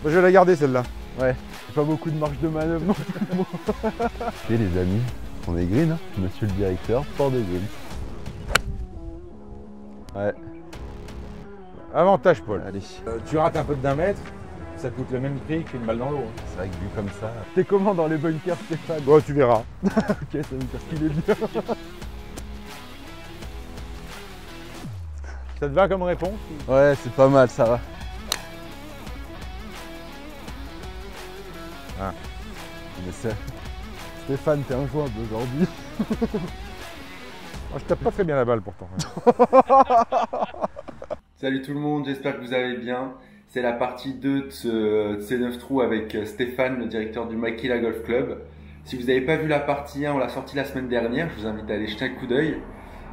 Moi, je vais la garder celle-là. Ouais, pas beaucoup de marge de manœuvre non plus. Et les amis, on est green, hein, monsieur le directeur, port de green. Ouais. Avantage, Paul. Allez. Tu rates un peu de d'1 mètre, ça coûte le même prix qu'une balle dans l'eau. Hein. C'est vrai que vu comme ça. T'es comment dans les bunkers, Stéphane? Bon, tu verras. Ok, ça veut dire qu'il est bien. Ça te va comme réponse? Ouais, c'est pas mal, ça va. Ah. Mais c'est... Stéphane, t'es injouable aujourd'hui. Moi, je tape pas très bien la balle pourtant. Salut tout le monde, j'espère que vous allez bien. C'est la partie 2 de ces 9 trous avec Stéphane, le directeur du Makila Golf Club. Si vous n'avez pas vu la partie 1, on l'a sortie la semaine dernière, je vous invite à aller jeter un coup d'œil.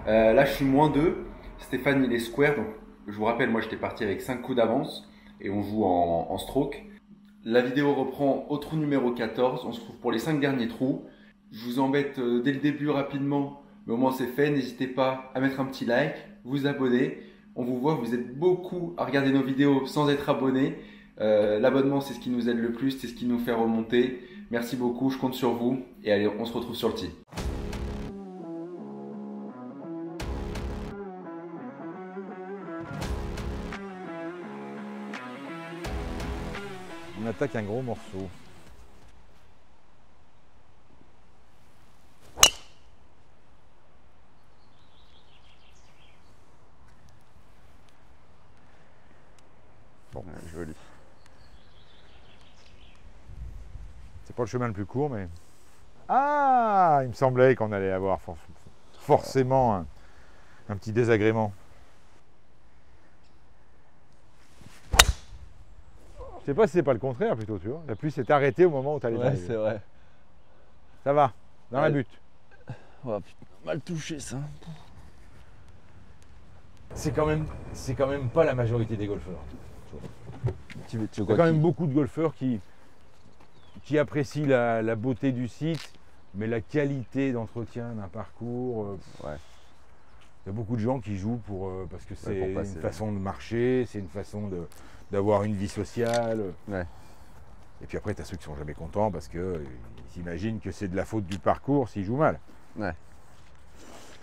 Là je suis -2, Stéphane il est square, donc je vous rappelle, moi j'étais parti avec 5 coups d'avance et on joue en stroke. La vidéo reprend au trou numéro 14, on se trouve pour les 5 derniers trous. Je vous embête dès le début rapidement, mais au moins c'est fait. N'hésitez pas à mettre un petit like, vous abonner. On vous voit, vous êtes beaucoup à regarder nos vidéos sans être abonné. L'abonnement, c'est ce qui nous aide le plus, c'est ce qui nous fait remonter. Merci beaucoup, je compte sur vous. Et allez, on se retrouve sur le tee. On attaque un gros morceau. Bon, joli. C'est pas le chemin le plus court, mais... Ah, il me semblait qu'on allait avoir forcément un petit désagrément. Je sais pas si c'est pas le contraire plutôt, tu vois. La pluie s'est arrêtée au moment où tu allais Ouais, arriver. c'est vrai. Ça va, dans la Ouais. butte. Oh, putain, mal touché ça. C'est quand même pas la majorité des golfeurs. Tu veux Il y a quoi quand même beaucoup de golfeurs qui apprécient la beauté du site, mais la qualité d'entretien d'un parcours. Ouais. Il y a beaucoup de gens qui jouent parce que c'est pour une passer. façon de marcher, c'est une façon d'avoir une vie sociale. Ouais. Et puis après, tu as ceux qui sont jamais contents parce qu'ils s'imaginent que c'est de la faute du parcours s'ils jouent mal. Ouais.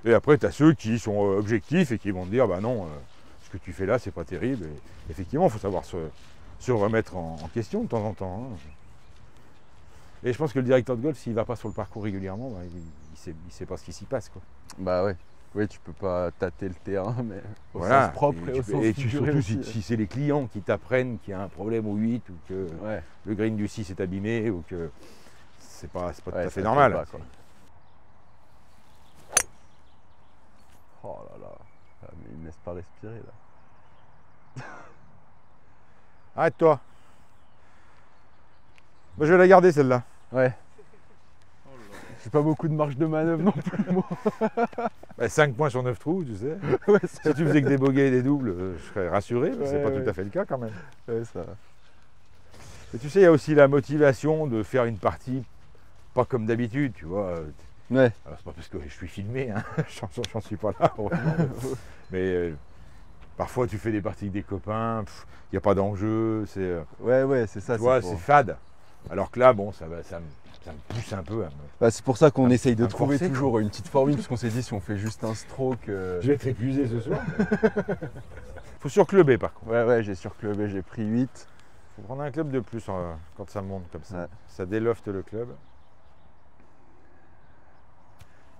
Et après, tu as ceux qui sont objectifs et qui vont te dire, bah non, ce que tu fais là, c'est pas terrible. Et effectivement, il faut savoir se remettre en question de temps en temps. Hein. Et je pense que le directeur de golf, s'il ne va pas sur le parcours régulièrement, bah, il sait pas ce qui s'y passe, quoi. Bah ouais. Oui, tu peux pas tâter le terrain, mais au Voilà. sens propre et au sens Et figuré surtout aussi. si c'est les clients qui t'apprennent qu'il y a un problème au 8 ou que Ouais. le green du 6 est abîmé ou que c'est pas tout Ouais, à fait ça normal. fait pas, quoi. Oh là là. Ah, mais il me laisse pas respirer là. Arrête-toi. Moi, je vais la garder celle-là. Ouais. J'ai pas beaucoup de marge de manœuvre non plus, moi. Bah, 5 points sur 9 trous, tu sais. Ouais, Si tu faisais que des bogeys et des doubles, je serais rassuré, mais c'est Ouais, pas ouais. tout à fait le cas quand même. ouais, ça. Et tu sais, il y a aussi la motivation de faire une partie pas comme d'habitude, tu vois. Ouais. Alors, c'est pas parce que je suis filmé, hein. J'en suis pas là, heureusement. Mais parfois, tu fais des parties avec des copains, il n'y a pas d'enjeu, c'est Ouais, c'est ça. tu vois, pour- c'est fade. Alors que là, bon, ça me pousse un peu. Bah, c'est pour ça qu'on Un- essaye de un trouver forcé, toujours une petite formule, parce qu'on s'est dit si on fait juste un stroke. Je vais être épuisé ce soir. Faut surclubber par contre. Ouais, j'ai surclubé, j'ai pris 8. Faut prendre un club de plus quand ça monte comme ça. Ouais. Ça délofte le club.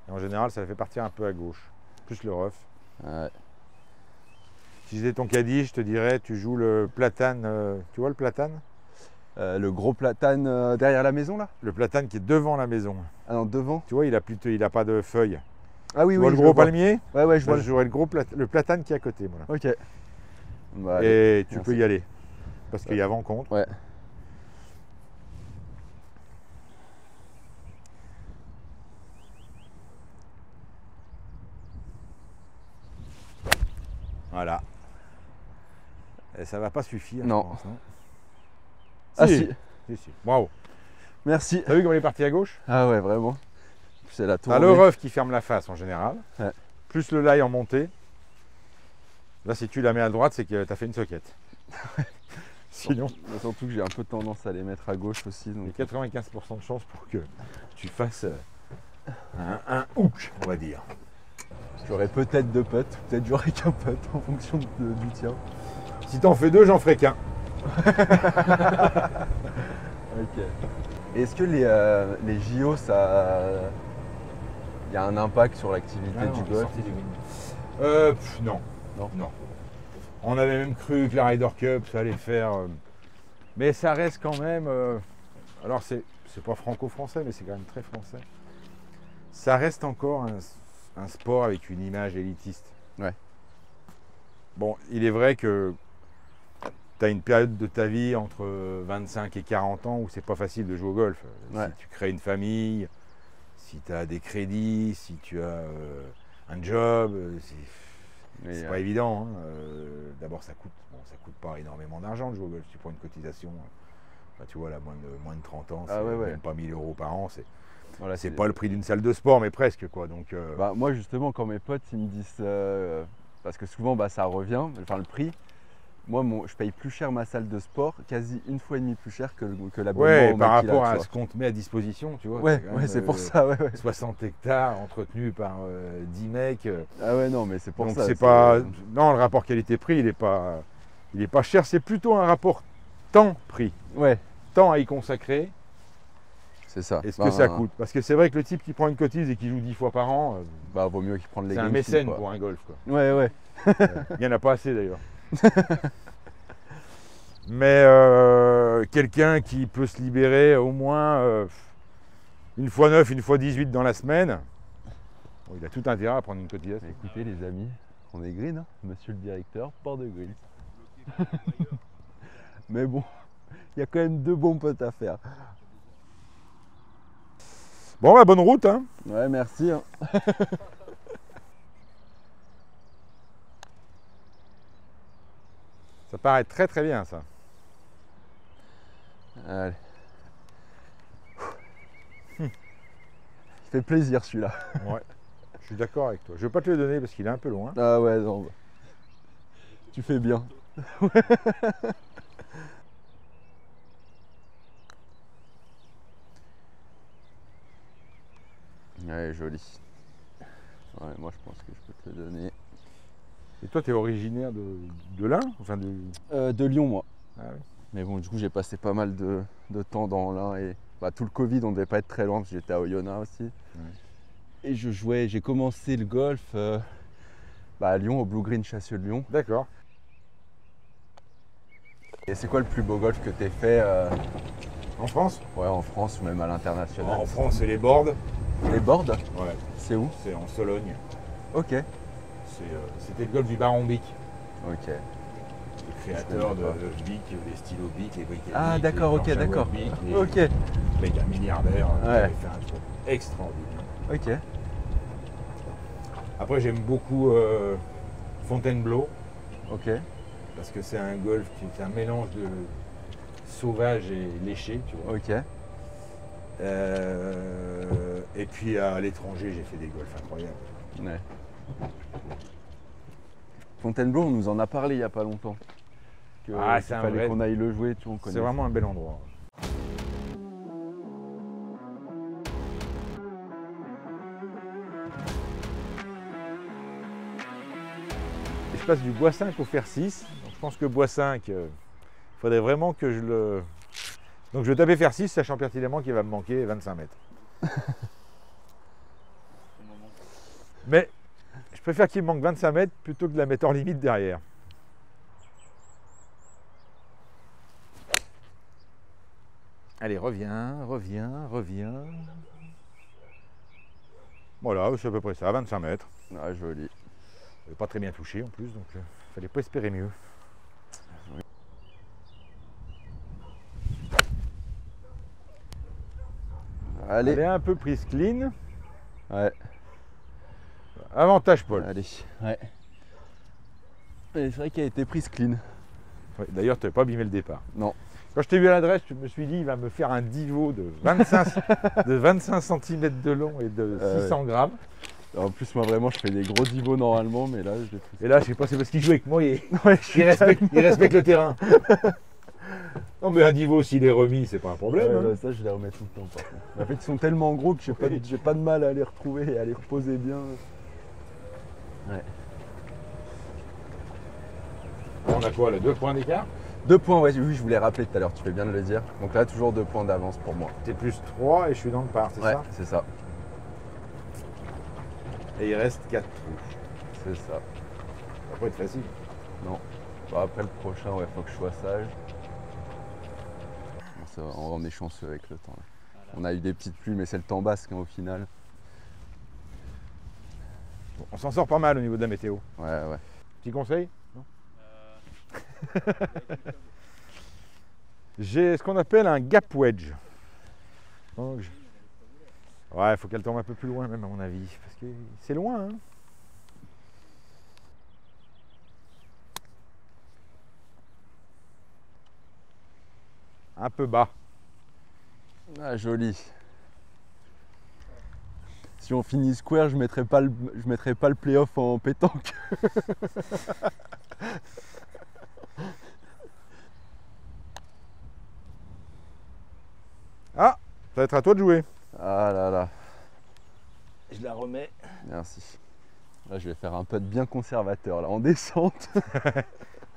Et en général, ça le fait partir un peu à gauche. Plus le rough. Ouais. Si j'étais ton caddie, je te dirais, tu joues le platane. Tu vois le platane? Le gros platane derrière la maison là. Le platane qui est devant la maison. Ah non, devant. Tu vois, il a pas de feuilles. Ah oui, Tu vois le je gros vois. palmier? Ouais, je Moi, vois. je jouerais le platane qui est à côté. Voilà. Ok. Bah, allez. Et tu merci. peux y aller. Parce qu'il y a vent contre. Ouais. Voilà. Et ça va pas suffire. Non. Je pense, non. Ah si. Si. Bravo. Merci. T'as vu comme il est parti à gauche? Ah ouais, vraiment. C'est la tour. T'as le rough qui ferme la face en général. Ouais. Plus le lie en montée. Là, si tu la mets à droite, c'est que t'as fait une soquette. Sinon, Surtout que j'ai un peu tendance à les mettre à gauche aussi. il y Donc... a 95% de chance pour que tu fasses un hook, on va dire. J'aurais peut-être 2 putts, peut-être j'aurais qu'un putt en fonction du tien. Si t'en fais 2, j'en ferai qu'un. Ok. Et est-ce que les JO, ça... Il y a un impact sur l'activité du golf? Non. Non. Non. On avait même cru que la Ryder Cup, ça allait faire. Mais ça reste quand même. Alors, c'est pas franco-français, mais c'est quand même très français. Ça reste encore un sport avec une image élitiste. Ouais. Bon, il est vrai que tu as une période de ta vie entre 25 et 40 ans où c'est pas facile de jouer au golf. Ouais. Si tu crées une famille, si tu as des crédits, si tu as un job, c'est pas évident. Hein. D'abord, ça coûte pas énormément d'argent de jouer au golf. Tu prends une cotisation, tu vois, là, moins de 30 ans, c'est même pas 1000 € par an. Voilà, c'est pas le prix d'une salle de sport, mais presque, quoi. Donc, moi, justement, quand mes potes ils me disent, parce que souvent ça revient, enfin le prix, moi je paye plus cher ma salle de sport, quasi 1,5 fois plus cher que l'abonnement. Ouais, par rapport à ce qu'on te met à disposition, tu vois. Ouais, c'est pour ça, ouais. 60 hectares entretenus par 10 mecs. Ah ouais, non, mais c'est pour donc ça. c'est pas. Non, le rapport qualité-prix, il est pas cher, c'est plutôt un rapport temps-prix. Ouais. Temps à y consacrer. C'est ça. Et ce que ça coûte. Parce que c'est vrai que le type qui prend une cotise et qui joue 10 fois par an, vaut mieux qu'il prenne les c'est un mécène pour un golf, quoi. Ouais. Il n'y en a pas assez d'ailleurs. Mais quelqu'un qui peut se libérer au moins une fois 9, une fois 18 dans la semaine, bon, il a tout intérêt à prendre une cotisation. Écoutez les amis, on est green, hein, monsieur le directeur, port de green. Mais bon, il y a quand même 2 bons potes à faire. Bon, bonne route, hein. Ouais, merci. Hein. Ça paraît très très bien, ça. Allez. Il fait plaisir celui-là. Ouais, je suis d'accord avec toi. Je ne vais pas te le donner parce qu'il est un peu loin. Ah ouais, non. Tu fais bien. Ouais, joli. Ouais, moi je pense que je peux te le donner. Et toi, tu es originaire de l'Ain, enfin De Lyon, moi. Ah oui. Mais bon, du coup, j'ai passé pas mal de temps dans l'Ain et tout le Covid, on devait pas être très loin parce que j'étais à Oyonnax aussi. Ouais. Et j'ai commencé le golf à Lyon, au Blue Green Chassieux de Lyon. D'accord. Et c'est quoi le plus beau golf que tu as fait En France? Ouais, en France ou même à l'international. En France, c'est les boards. Les boards? Ouais. C'est où? C'est en Sologne. Ok. C'était le golf du Baron Bic. Ok. Le créateur de Bic, les stylos Bic, les briques. Ah d'accord, ok, d'accord. Ok. Le mec, un milliardaire, qui Ouais. avait fait un truc extraordinaire. Ok. Après, j'aime beaucoup Fontainebleau, Ok. parce que c'est un golf qui est un mélange de sauvage et léché, tu vois. Ok. Et puis à l'étranger, j'ai fait des golfs incroyables. Ouais. Fontainebleau, on nous en a parlé il n'y a pas longtemps. C'est Il un fallait vrai- qu'on aille le jouer, on connaît. C'est vraiment un bel endroit. Et je passe du bois 5 au fer 6. Donc je pense que bois 5, il faudrait vraiment que je le. Donc je vais taper fer 6, sachant pertinemment qu'il va me manquer 25 mètres. Mais je préfère qu'il me manque 25 mètres plutôt que de la mettre hors limite derrière. Allez, reviens. Voilà, c'est à peu près ça, 25 mètres. Ah, joli. Pas très bien touché en plus, donc fallait pas espérer mieux. Allez. Elle est un peu prise clean. Ouais. Avantage Paul. Allez. Ouais. Et c'est vrai qu'elle a été prise clean. Ouais, d'ailleurs, tu n'avais pas abîmé le départ. Non. Quand je t'ai vu à l'adresse, je me suis dit, il va me faire un divot de 25 cm de long et de 600 grammes. En plus, moi vraiment, je fais des gros divots normalement, mais là, je l'ai pris. Et là, je sais pas, c'est parce qu'il joue avec moi, il Ouais, respecte le terrain. Non, mais un niveau, s'il est remis, c'est pas un problème. Ouais, hein. bah, ça, je les remets tout le temps. Par contre. En fait, ils sont tellement gros que j'ai pas de mal à les retrouver et à les reposer bien. Ouais. On a quoi, là, 2 points d'écart? 2 points, ouais, oui, je voulais rappeler tout à l'heure, tu fais bien de le dire. Donc là, toujours 2 points d'avance pour moi. T'es plus 3 et je suis dans le par, c'est Ouais, ça? c'est ça. Et il reste 4 trous. C'est ça. Ça va pas être facile. Non. Bon, après le prochain, ouais, faut que je sois sage. Bon, ça va, on est chanceux avec le temps. Là. On a eu des petites pluies, mais c'est le temps basque hein, au final. Bon, on s'en sort pas mal au niveau de la météo. Ouais, ouais. Petit conseil? Non. J'ai ce qu'on appelle un gap wedge. Donc, ouais, il faut qu'elle tombe un peu plus loin même à mon avis. Parce que c'est loin. Hein. Un peu bas. Ah, joli. Si on finit square, je mettrai pas le playoff en pétanque. Ah, ça va être à toi de jouer. Ah là là, Je la remets. merci. Là, je vais faire un putt bien conservateur, là, en descente.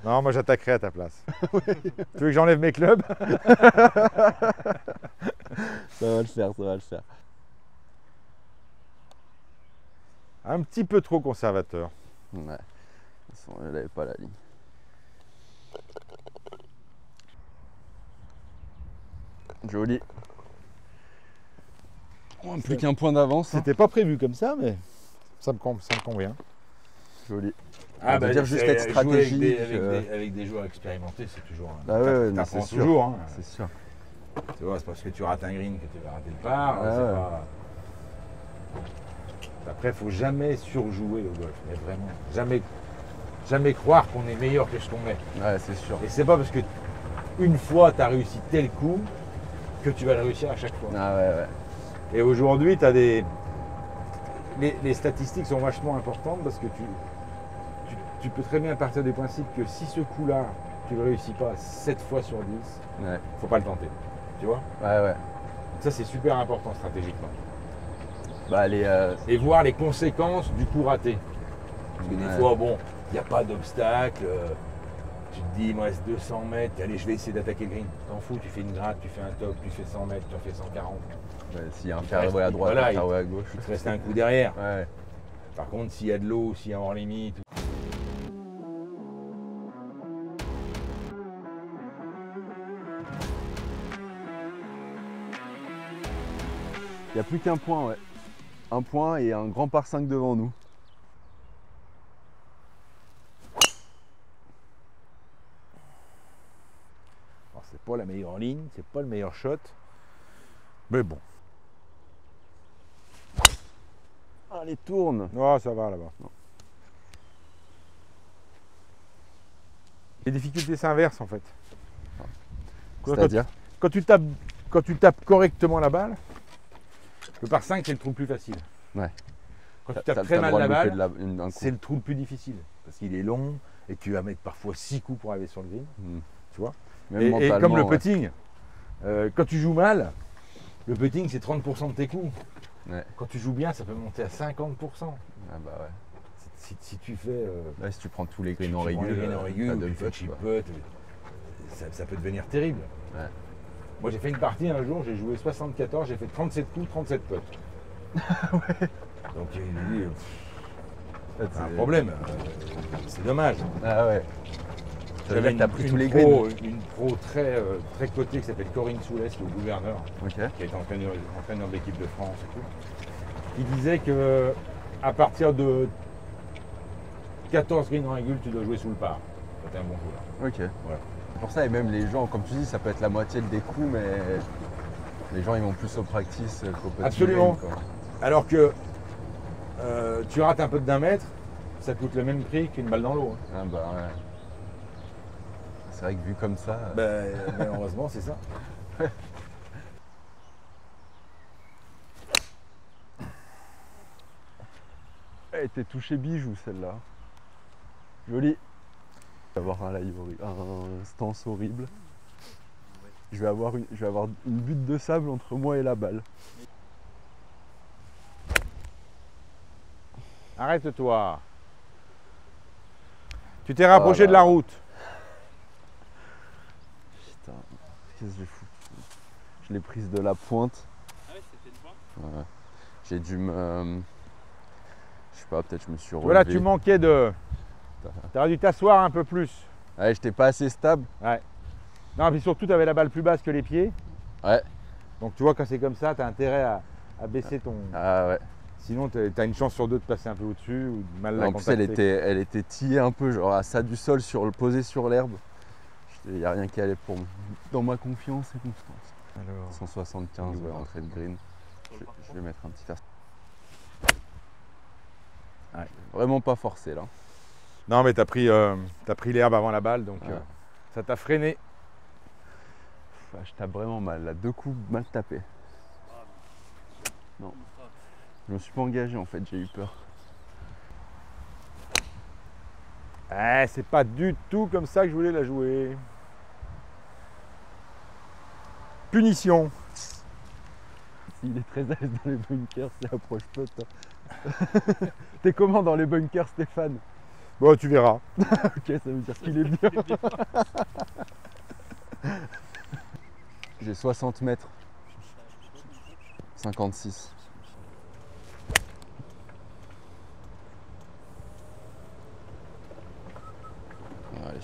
Non, moi j'attaquerai à ta place. Tu veux que j'enlève mes clubs? Ça va le faire, ça va le faire. Un petit peu trop conservateur. Ouais. De toute façon, elle n'avait pas la ligne. Joli. Oh, plus qu'un point d'avance. Hein. C'était pas prévu comme ça, mais ça me convient. Joli. Ah, On va dire juste être stratégique. Avec des joueurs expérimentés, c'est toujours. Ah ouais, non, c'est sûr. toujours. Hein. C'est sûr. Tu vois, c'est parce que tu rates un green que tu vas rater le par. Ah c'est ouais. pas... Après, il faut jamais surjouer au golf, mais vraiment. Jamais croire qu'on est meilleur que ce qu'on est. Ouais, c'est sûr. Et c'est pas parce que une fois tu as réussi tel coup que tu vas le réussir à chaque fois. Ah ouais, ouais. Et aujourd'hui, tu as des. Les statistiques sont vachement importantes parce que tu peux très bien partir du principe que si ce coup-là, tu ne le réussis pas 7 fois sur 10, Ouais, faut pas le tenter. Tu vois? ouais, ouais. Donc ça, c'est super important stratégiquement. Bah, les, Et voir les conséquences du coup raté. Parce que des Ouais. fois, bon, il n'y a pas d'obstacle. Tu te dis, il me reste 200 mètres, allez, je vais essayer d'attaquer le green. T'en fous, tu fais une gratte, tu fais un top, tu fais 100 mètres, tu en fais 140. s'il y a un fairway à droite, Voilà, un fairway à gauche. Il te reste un coup derrière. Ouais. Par contre, s'il y a de l'eau, s'il y a hors limite. Il n'y a plus qu'un point, ouais. Un point et un grand par 5 devant nous. Alors, c'est pas la meilleure ligne, c'est pas le meilleur shot. Mais bon. Allez, tourne. Oh, ça va là-bas. Les difficultés s'inversent en fait. C'est-à-dire Quand tu tapes correctement la balle, le par 5 c'est le trou le plus facile. Ouais. Quand tu T'as tapes très le mal droit la de louper balle, un coup. c'est le trou le plus difficile. Parce qu'il est long et tu vas mettre parfois 6 coups pour arriver sur le green. Hmm. Tu vois. Même Et mentalement, comme le ouais. putting, quand tu joues mal, le putting c'est 30% de tes coups. Ouais. Quand tu joues bien, ça peut monter à 50%. Ah bah ouais. Si tu fais. Là, si tu prends tous les tu greens en prends les régul, greens en régul, ou t'as tu deux fais putts, chip quoi. putt, ça peut devenir terrible. Ouais. Moi j'ai fait une partie un jour, j'ai joué 74, j'ai fait 37 coups, 37 putts. Donc il dit, c'est un problème, c'est dommage. Ah ouais. Ça veut dire que t'as pris tous les pro, greens. une pro très cotée qui s'appelle Corinne Soulès, qui est au gouverneur, Ok. qui a été entraîneur de l'équipe de France et tout. Il disait que à partir de 14 greens en régule, tu dois jouer sous le par. C'est un bon joueur. Ok. Voilà. C'est pour ça, et même les gens, comme tu dis, ça peut être la moitié des coups, mais les gens ils vont plus au practice qu'au petit Absolument. green, quoi. Alors que tu rates un peu d'un mètre, ça coûte le même prix qu'une balle dans l'eau. Hein. Ah bah ouais. C'est vrai que vu comme ça. Malheureusement, c'est ça. Elle était touchée bijou celle-là. Joli. Avoir un live horrible, un stance horrible. je vais avoir une butte de sable entre moi et la balle. Arrête-toi. Tu t'es rapproché de la route. Putain, qu'est-ce que j'ai foutu? Je l'ai prise de la pointe. Ah ouais, c'était une fois. Ouais. J'ai dû me... Je sais pas, peut-être je me suis relevé. Voilà, tu manquais de... Tu aurais dû t'asseoir un peu plus. Ouais, j'étais pas assez stable. Ouais. Non, puis surtout, tu avais la balle plus basse que les pieds. Ouais. Donc tu vois, quand c'est comme ça, tu as intérêt à baisser ton... Ah ouais. Sinon, tu as une chance sur deux de passer un peu au-dessus ou de mal la En plus, elle était tillée un peu, genre à ça du sol, posée sur l'herbe. Il n'y a rien qui allait pour moi. Dans ma confiance et constance. Alors, 175 voilà. entrée de green. Je vais mettre un petit faire. Ouais. Vraiment pas forcé là. non, mais tu as pris l'herbe avant la balle, donc Ouais. ça t'a freiné. Enfin, je tape vraiment mal là, 2 coups mal tapés. Non. Je me suis pas engagé en fait, j'ai eu peur. C'est pas du tout comme ça que je voulais la jouer. Punition. Il est très à l'aise dans les bunkers, c'est approche putt. T'es comment dans les bunkers, Stéphane? Bon, tu verras. Ok, ça veut dire qu'il est bien. J'ai 60 mètres. 56. Allez.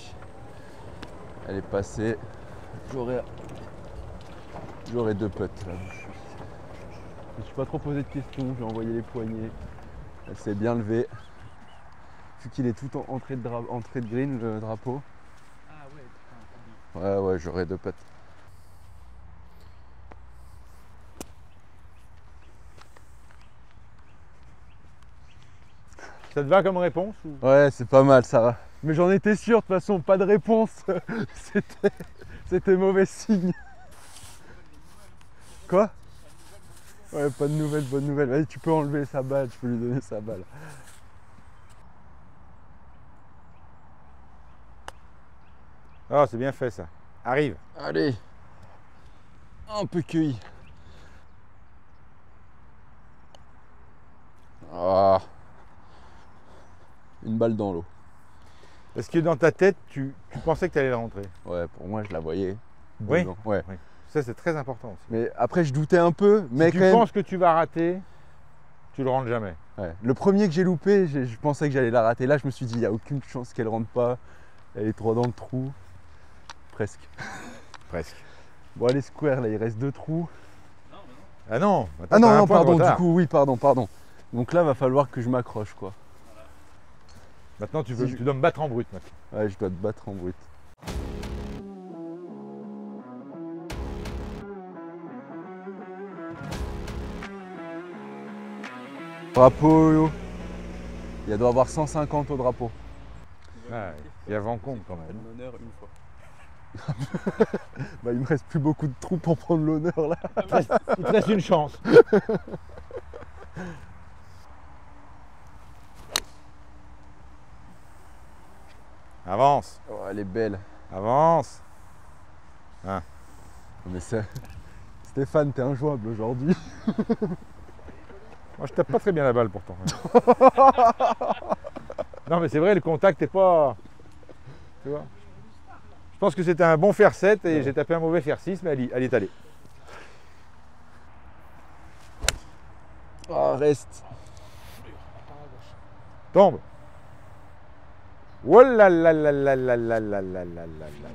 Elle est passée. J'aurai 2 putts là. Je me suis pas trop posé de questions, j'ai envoyé les poignets. Elle s'est bien levée. Vu qu'il est tout en entrée de green, le drapeau. Ah ouais, Ouais, j'aurai 2 putts. Ça te va comme réponse ou... Ouais, c'est pas mal, ça va. Mais j'en étais sûr, de toute façon, pas de réponse. C'était mauvais signe. Quoi? Ouais, pas de nouvelles, bonne nouvelle. Vas-y, tu peux enlever sa balle, tu peux lui donner sa balle. Ah, c'est bien fait ça. Arrive. Allez. Un peu cueilli. Ah. Une balle dans l'eau. Est-ce que dans ta tête, tu pensais que tu allais la rentrer? Ouais, pour moi, je la voyais. Oui. dedans. Ouais. Ça, c'est très important aussi. Mais après, je doutais un peu. Mais Si quand tu même. penses que tu vas rater, tu le rentres jamais. Ouais. Le premier que j'ai loupé, je pensais que j'allais la rater. Là, je me suis dit, il n'y a aucune chance qu'elle rentre pas. Elle est trop dans le trou. Presque. Presque. Bon, allez, square, là, il reste 2 trous. Ah non. Attends, Ah t'as non, un non, point de pardon, du retard. coup, oui, pardon. Donc là, va falloir que je m'accroche, quoi. Maintenant, tu Si je- dois me battre en brut. Maintenant. Ouais, je dois te battre en brut. Drapeau, il doit y avoir 150 au drapeau. Ouais, il y a Vancombe quand même. l'honneur une fois. Bah, il me reste plus beaucoup de trous pour prendre l'honneur là. Il te reste une chance. Avance. Oh, elle est belle. Avance. Mais c'est... Stéphane, t'es injouable aujourd'hui. Moi, je tape pas très bien la balle pourtant. Non, mais c'est vrai, le contact n'est pas. Tu vois. Je pense que c'était un bon fer 7 et j'ai tapé un mauvais fer 6, mais elle est allée. Ah, reste. Tombe. Oh là là là là là là là là là là là.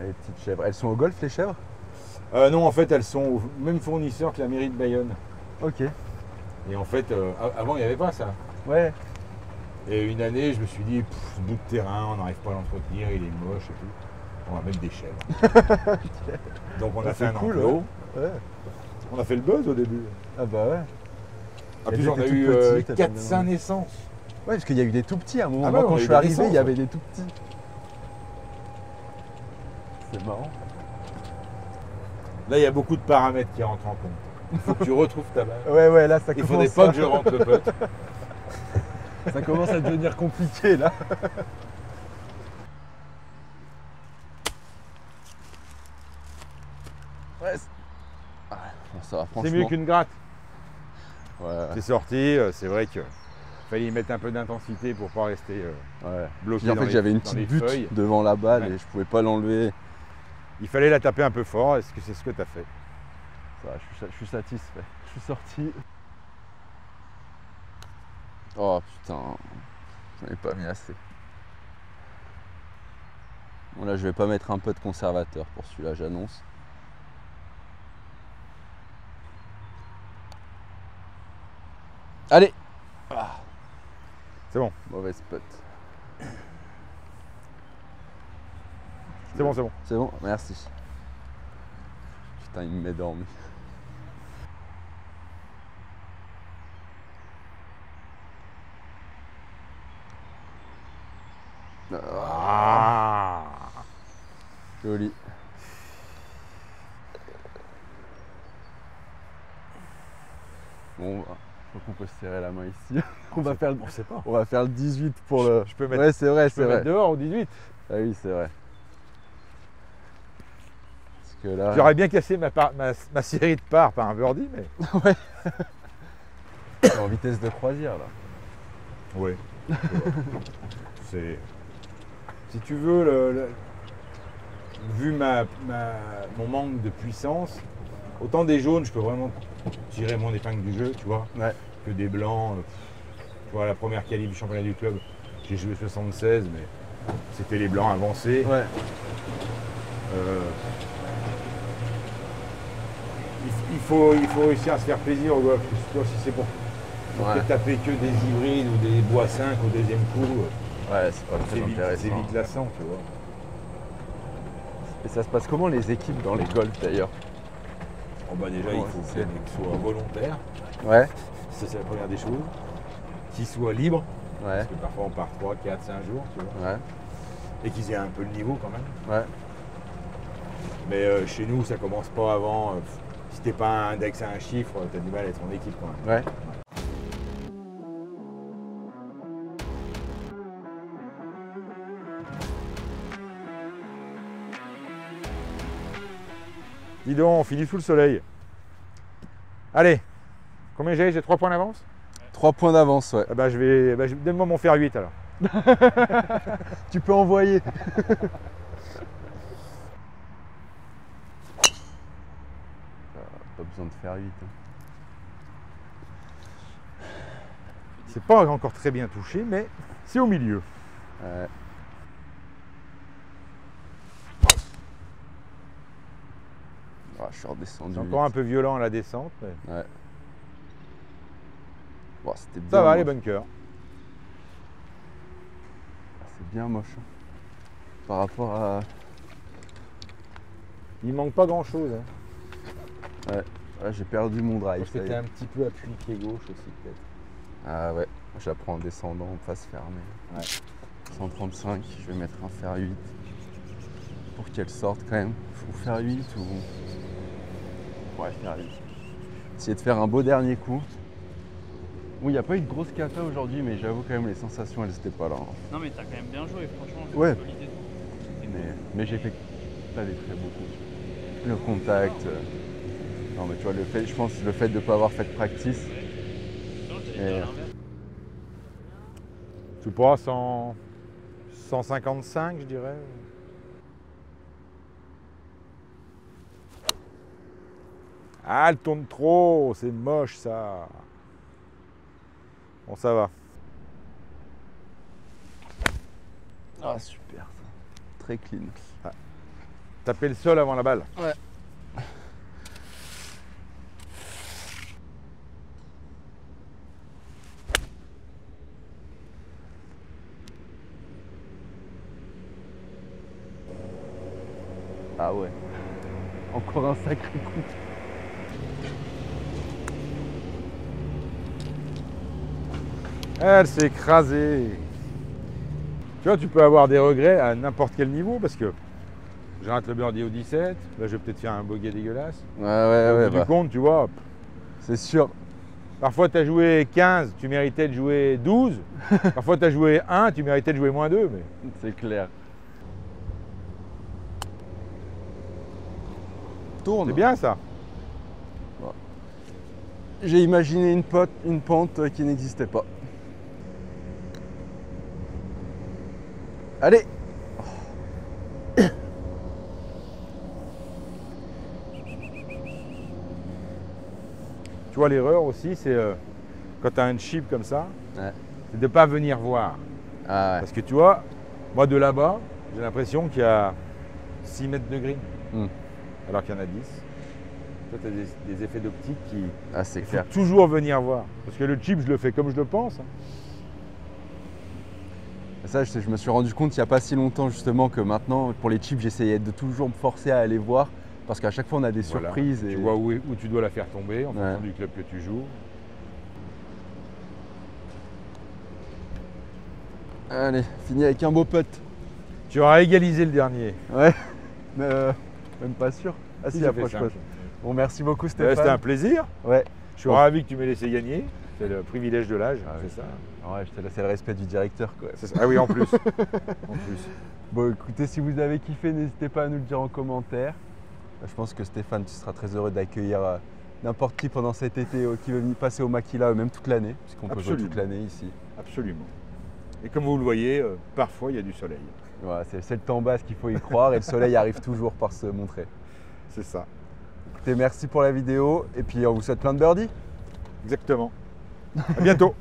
Les petites chèvres. Elles sont au golf, les chèvres? Non, en fait, elles sont au même fournisseur que la mairie de Bayonne. Ok. Et en fait, avant, il n'y avait pas ça. Ouais. Et une année, je me suis dit, ce bout de terrain, on n'arrive pas à l'entretenir, il est moche et tout. On va mettre des chèvres. Donc on a fait un cool, enclos. Ouais. On a fait le buzz au début. Ah bah ouais. En Elles plus, on a étaient eu toutes petites, elles 400 naissances. Ouais, parce qu'il y a eu des tout petits à un moment. Ah Moi, ouais, on quand a je eu suis des arrivé, naissances, il y avait des tout petits. C'est marrant. Là, il y a beaucoup de paramètres qui rentrent en compte. Il faut que tu retrouves ta balle. Ouais, là, ça Il commence. faudrait pas que je rentre le putt. Ça commence à devenir compliqué là. ça va, franchement. C'est mieux qu'une gratte. Ouais, C'est sorti, c'est vrai que fallait y mettre un peu d'intensité pour pas rester ouais. bloqué Puis en dans fait, les- j'avais une dans les petite butte feuilles. devant la balle Ouais. et je pouvais pas l'enlever. Il fallait la taper un peu fort, est-ce que c'est ce que tu as fait? Ça va, je suis satisfait. Je suis sorti. Oh putain, j'en ai pas mis assez. Bon là, je vais pas mettre un peu de conservateur pour celui-là, j'annonce. Allez. C'est bon, Mauvais spot. c'est bon, c'est bon. C'est bon, merci. Putain, il me met dormi. Ah. Joli. Bon, faut qu'on peut se serrer la main ici. On va faire le, On sait pas. on va faire le 18 pour le. Je peux mettre, Ouais, c'est vrai, je c'est peux vrai. mettre dehors au 18. Ah oui, c'est vrai. Parce que là. J'aurais bien cassé ma série de parts par un birdie, mais. C'est en vitesse de croisière là. Oui. C'est. Si tu veux, vu mon manque de puissance, autant des jaunes, je peux vraiment tirer mon épingle du jeu, tu vois, Ouais. que des blancs. Tu vois, la première qualif du championnat du club, j'ai joué 76, mais c'était les blancs avancés. Ouais. Il faut réussir à se faire plaisir au golf. Tu vois, si c'est pour Ouais. taper que des hybrides ou des bois 5 au deuxième coup, Ouais, c'est pas très c'est intéressant. vite lassant, tu vois. Et ça se passe comment les équipes dans les golfs d'ailleurs? Bon, bah déjà, Ouais, il faut c'est- qu'ils soient volontaires, Ouais. ça c'est la première des choses. Qu'ils soient libres, Ouais. parce que parfois on part 3, 4, 5 jours, tu vois. Ouais. Et qu'ils aient un peu le niveau quand même. Ouais. Mais chez nous, ça commence pas avant. Si t'es pas un index à un chiffre, t'as du mal à être en équipe quand même. Ouais. Dis donc, on finit sous le soleil. Allez, combien j'ai? J'ai 3 points d'avance? 3 points d'avance, ouais. Ah bah, donne-moi mon fer 8 alors. Tu peux envoyer. Pas besoin de faire 8. C'est pas encore très bien touché, mais c'est au milieu. Ouais. Ah, je suis redescendu. C'est encore un peu violent à la descente, mais Ouais. Bon, c'était bien. ça va, les moche. bunkers. Ah, c'est bien moche. Hein. Par rapport à. Il manque pas grand-chose. Hein. Ouais, j'ai perdu mon drive. Parce que ça y t'es est. un petit peu appuyé pied gauche aussi, peut-être. Ah ouais, je la prends en descendant, en face fermée. Ouais. 135, je vais mettre un fer 8 pour qu'elle sorte quand même. Faut faire 8 ou. Ouais, fer 8. Essayer de faire un beau dernier coup. Bon, il n'y a pas eu de grosse cata aujourd'hui, mais j'avoue quand même les sensations elles étaient pas là. Hein. Non mais t'as quand même bien joué, franchement. c'est Ouais. solide et tout. Mais j'ai fait. T'avais très beau coup. Le contact. Non mais tu vois, je pense le fait de ne pas avoir fait de practice. Non, j'allais Et- dire l'inverse. Tu pourras 155, je dirais. Ah, elle tourne trop, c'est moche ça. Bon, ça va. Ah super ça. Très clean. Taper le sol avant la balle. Ouais. Ah ouais. Encore un sacré coup. Elle s'est écrasée. Tu vois, tu peux avoir des regrets à n'importe quel niveau parce que je rate le birdie au 17, là je vais peut-être faire un bogey dégueulasse. Ouais ouais Au ouais bout du bah, compte, tu vois, c'est sûr. parfois tu as joué 15, tu méritais de jouer 12. Parfois tu as joué 1, tu méritais de jouer moins 2. Mais... C'est clair. Tourne. C'est bien ça. j'ai imaginé une pente qui n'existait pas. Allez! Tu vois, l'erreur aussi, c'est quand tu as un chip comme ça, Ouais. c'est de ne pas venir voir. Ah ouais. Parce que tu vois, moi de là-bas, j'ai l'impression qu'il y a 6 mètres de green, alors qu'il y en a 10. Toi, tu as des effets d'optique qui. Ah, c'est Il faut clair. toujours venir voir. Parce que le chip, je le fais comme je le pense. Ça, je me suis rendu compte il n'y a pas si longtemps justement que maintenant, pour les chips, j'essayais de toujours me forcer à aller voir parce qu'à chaque fois, on a des Voilà. surprises. Et... Tu vois où tu dois la faire tomber en Ouais. fonction du club que tu joues. Allez, fini avec un beau putt. Tu auras égalisé le dernier. Ouais, mais même pas sûr. Ah si, j'ai fait approche ça. pas. Bon, merci beaucoup Ouais, Stéphane. C'était un plaisir. Ouais. Je suis ravi que tu m'aies laissé gagner. C'est le privilège de l'âge. Ah c'est oui. ça. Ouais, je te laisse le respect du directeur quoi. C'est ça. Ah oui, en plus. En plus. Bon, écoutez, si vous avez kiffé, n'hésitez pas à nous le dire en commentaire. Je pense que Stéphane, tu seras très heureux d'accueillir n'importe qui pendant cet été qui veut venir passer au Makila, même toute l'année, puisqu'on peut jouer toute l'année ici. Absolument. Et comme vous le voyez, parfois il y a du soleil. Voilà, c'est le temps basse qu'il faut y croire et le soleil arrive toujours par se montrer. C'est ça. Écoutez, merci pour la vidéo et puis on vous souhaite plein de birdies. Exactement. À bientôt.